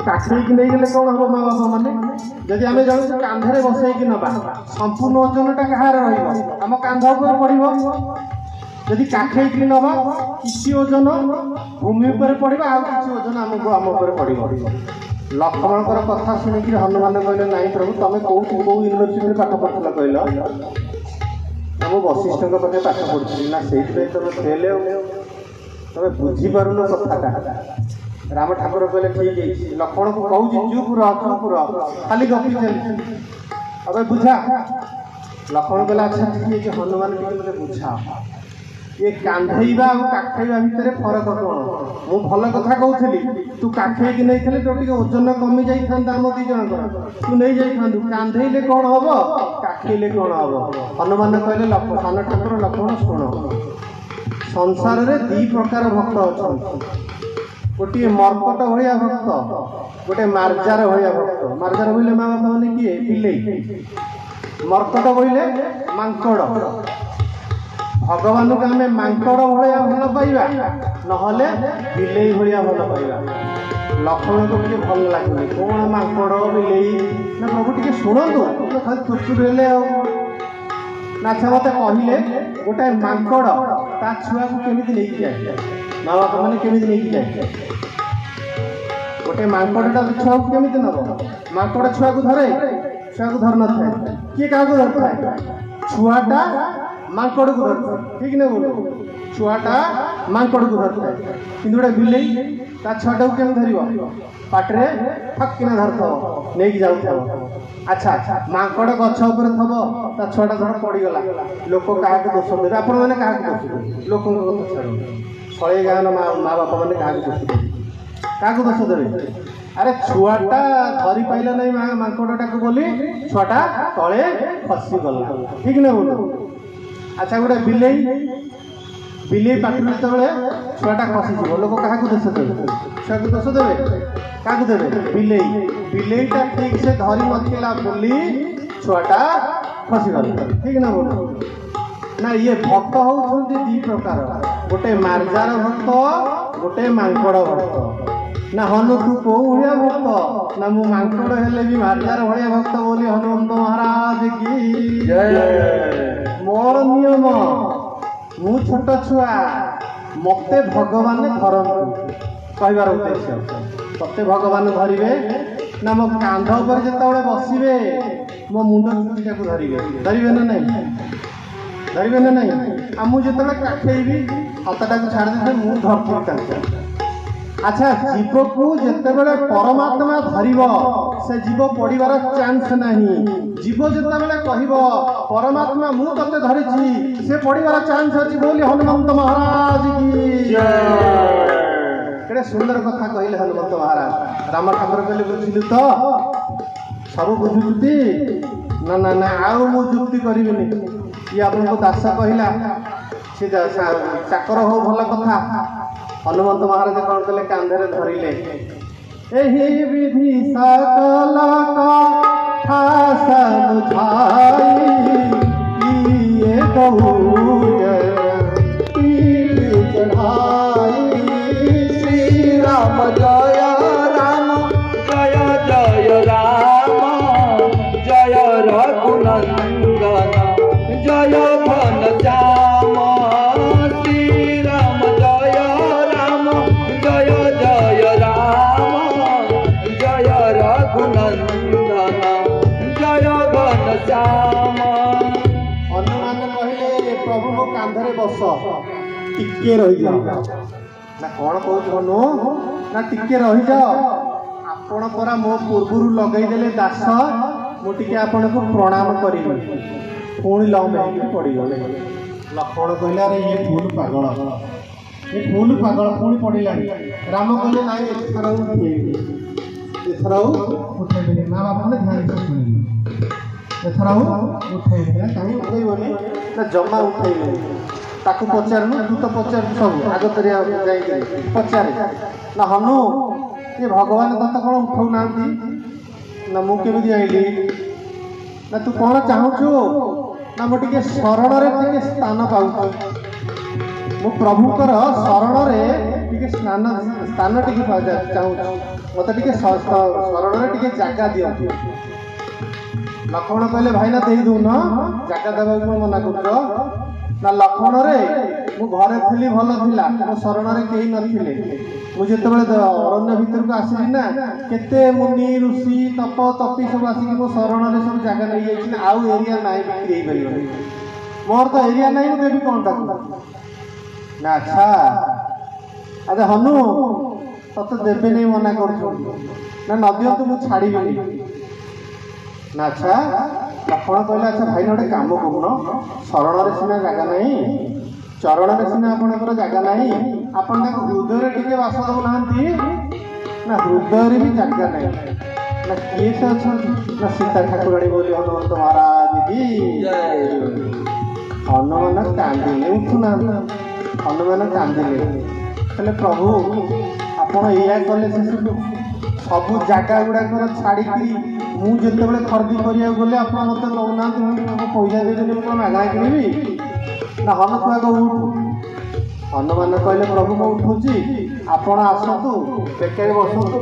काखेई नहीं गले कौन हम माँ बापा मैंने जदि आम जन कांधे बसई ना संपूर्ण ओजनटा कहार रम कांध पर पड़ो जदि काखेई नवा किसी ओजन भूमि पर पड़ा आ कि ओजन आमको आम पड़ो लक्ष्मण कथा शुणिक हनुमान कहले नाई प्रभु तुम कौ यूनिवर्सिटी पाठ पढ़ल कहल तुम वशिष्ठ पाखे पाठ पढ़ी ना से तुम फेल तुम बुझीपार कथाटा राम ठाकुर कहले ठीक है लक्ष्मण को कहूँ चुप रह खाली गपी चली अब बुझा लक्ष्मण कहला अच्छा ठीक है हनुमान टी मत बुझा ये कांधेवा और काखेवा भितर फरक कौन मु भल कथा कहूली तू काखेक नहीं तो टे ओजन कमी जाता आम दी जन तू नहीं जाता कांधेले कौन हम काखेले कौन हम हनुमान कहले सान ठाकुर लक्ष्मण शुण संसार में दी प्रकार भक्त अच्छा गोटे मर्कट भाया भक्त गोटे मार्जार भाया भक्त मार्जार बोले माँ बापा मैंने किए बिले मर्कट बोले मांकड़ भगवान को आम मांकड़ भाया भल पाइबा नहले बिले भाया भल पाइबा लक्ष्मण को टे भल लगुनि कौन मांकड़ बिले ना प्रभु टे शुणु खाली चुपचुप हेले अच्छा मत कहले गोटे मांकड़ ता छुआ को केमी लेकिन जाए माँ बापा मैंने केमी लेकिन जाए गोटे मांकड़टा छुआ को केमी नब मांकड़ छुआ को धरे छुआ को धर न था किए क्या धर था छुआटा मांकड़ को धर ठीक ना बोलो छुआटा मांकड़ को धर था कि गोटे बिले ता छुआटा को केमी धर पाटे फक किना धर थो नहीं जाऊ अच्छा मांकड़ गछ उपर थब ता छुआटा धर पड़गला लोक क्या दोष देते आपण मैंने क्या दोष देते लोक छड़े गाँव माँ बापा मैंने क्या दोष देते क्या दोष देवे अरे छुआटा धरी पाइला नहीं मांकड़टा को बोली छुआटा तले खसी गला ठीक ना बोलो अच्छा गोटे बिले बिले पाटू जो छुआटा खसीज लोक क्या दोष देवे छुआ को दोष देवे क्या देवे बिले बिलेटा ठीक से धरी नथिला बोली छुआटा खसीगला ठीक ना बोलो ना ये भक्त होती दी प्रकार गोटे मार्जार भक्त गोटे मांकड़ भक्त ना हनु तू कौ भाया भक्त ना मु मांकड़ हेले भी मार्जार भाया भक्त बोली हनुमंत महाराज की जय मोर नियम मु छोट छुआ मते भगवान धरतु कहबार उद्देश्य तते भगवान धरवे ना मो कांध पर जिते बसवे मो मुंड चुटीटा को धरवे ना नहीं धरवे ना नहीं आ मुझे काखेबी हाथटा को छाड़ दे मु धरती अच्छा जीव को जिते बड़े परमात्मा धरब से जीव पड़ार चांस नहीं जीव जिते कह परमात्मा मु ते धरी से पड़ार चांस अच्छी बोली हनुमंत महाराज की केड़े सुंदर कथा कहले हनुमंत महाराज राम ठाकुर कहले बुझिलु तो सब बुझुती ना ना ना आउ मु जुक्ति करिबिनी ये आपको दास कहला से चाकर हो भल कथा हनुमंत महाराज कौन कले कांधे धरिले एही विधि सकल श्री राम जय राम जय जय राम जय रघुनंदन जय घन श्याम श्री राम जय राम जय जय राम जय रघुनंदन जय घन श्याम। हनुमान कहले प्रभु मो कांधरे बस टिके रही जाओ ना कौन कौच हनु ना टिके रही जाओ आपण परा मो पूर्व लगईदेले दास मुझे आपण को प्रणाम करी पुणी लंबे पड़गले लक्ष्मण कहले अरे ये फूल पागल पुणी पड़ा राम कहले ना एथर उठे माँ बाप ने ध्यान से शुणी एथर उठे कहीं उठेबनी ना जमा उठेबे ताकू पचारनु तू तो पचार सब आगतरी पचारे ना हनु ये भगवान तत कौन उठाऊ ना ना मुझे आईली ना तू कौन चाहूचु ना मुझे शरण टे स्थान पाऊँ मो प्रभुकर शरण टे स्थान टे चाहूँ ମତେ ଟିକେ ଶରଣରେ ଟିକେ ଜାଗା ଦିଅନ୍ତୁ। ଲକ୍ଷ୍ମଣ କହିଲେ ଭାଇନା ଦେଇ ଦଉନ, ଜାଗା ଦେବାକୁ କଣ ମନା କରୁଛ? ନା ଲକ୍ଷ୍ମଣରେ ମୁଁ ଘରେ ଥିଲି ଭଲ ଥିଲା, ମୋ ଶରଣରେ କେହି ନଥିଲେ। ମୁଁ ଯେତେବେଳେ ଅରଣ୍ୟ ଭିତରକୁ ଆସିଲି ନା, କେତେ ମୁନି ଋଷି ତପ ତପି ସବୁ ଆସିକି ମୋ ଶରଣରେ ସବୁ ଜାଗା ନେଇଯାଇଛି ନା, ଆଉ ଏରିଆ ନାହିଁ ବିକ୍ରି ହେଇପାରିବନି। ମୋର ତ ଏରିଆ ନାହିଁ, ମୁଁ ଦେବି କଣ ତାକୁ? ନା ଆଚ୍ଛା ଆଚ୍ଛା ହନୁ ତତେ ଦେବେ ନେଇ ମନା କରୁଛନ୍ତି ନା, ନ ଦିଅନ୍ତୁ ମୁଁ ଛାଡ଼ିବିନି। ନା ଆଚ୍ଛା ଲକ୍ଷ୍ମଣ କହିଲେ ଆଚ୍ଛା ଭାଇନା ଗୋଟେ କାମ କରୁନ, ଶରଣରେ ସିନା ଜାଗା ନାହିଁ, ଚରଣରେ ସିନା ଆପଣଙ୍କର ଜାଗା ନାହିଁ, ଆପଣ ତାଙ୍କ ହୃଦୟରେ ଟିକେ ବାସ ଦେଉନାହାନ୍ତି? ନା ହୃଦୟରେ ବି ଜାଗା ନାହିଁ। ନା କିଏ ସେ ଅଛନ୍ତି? ନା ସୀତା ଠାକୁରାଣୀ ବୋଲି ହନୁମନ୍ତ ମହାରାଜ କି ହନୁମାନ କାନ୍ଦିଲେ, ଉଠୁନାହାନ୍ତି। ହନୁମାନ କାନ୍ଦିଲେ, ହେଲେ ପ୍ରଭୁ ଆପଣ ଏଇଆ କଲେ ଶେଷକୁ ସବୁ ଜାଗା ଗୁଡ଼ାକର ଛାଡ଼ିକି ମୁଁ ଯେତେବେଳେ ଖରିଦି କରିବାକୁ ଗଲେ ଆପଣ ମୋତେ ଦେଉନାହାନ୍ତି, ମୁଁ ପଇସା ଦେଇଦେଲି, ମୁଁ କ'ଣ ମାଗଣା କିଣିବି? ନା ହନ ତୁ ଆଗ ଉଠୁ। ହନୁମାନ କହିଲେ ପ୍ରଭୁ ମୁଁ ଉଠୁଛି, ଆପଣ ଆସନ୍ତୁ ବେକାରୀ ବସନ୍ତୁ।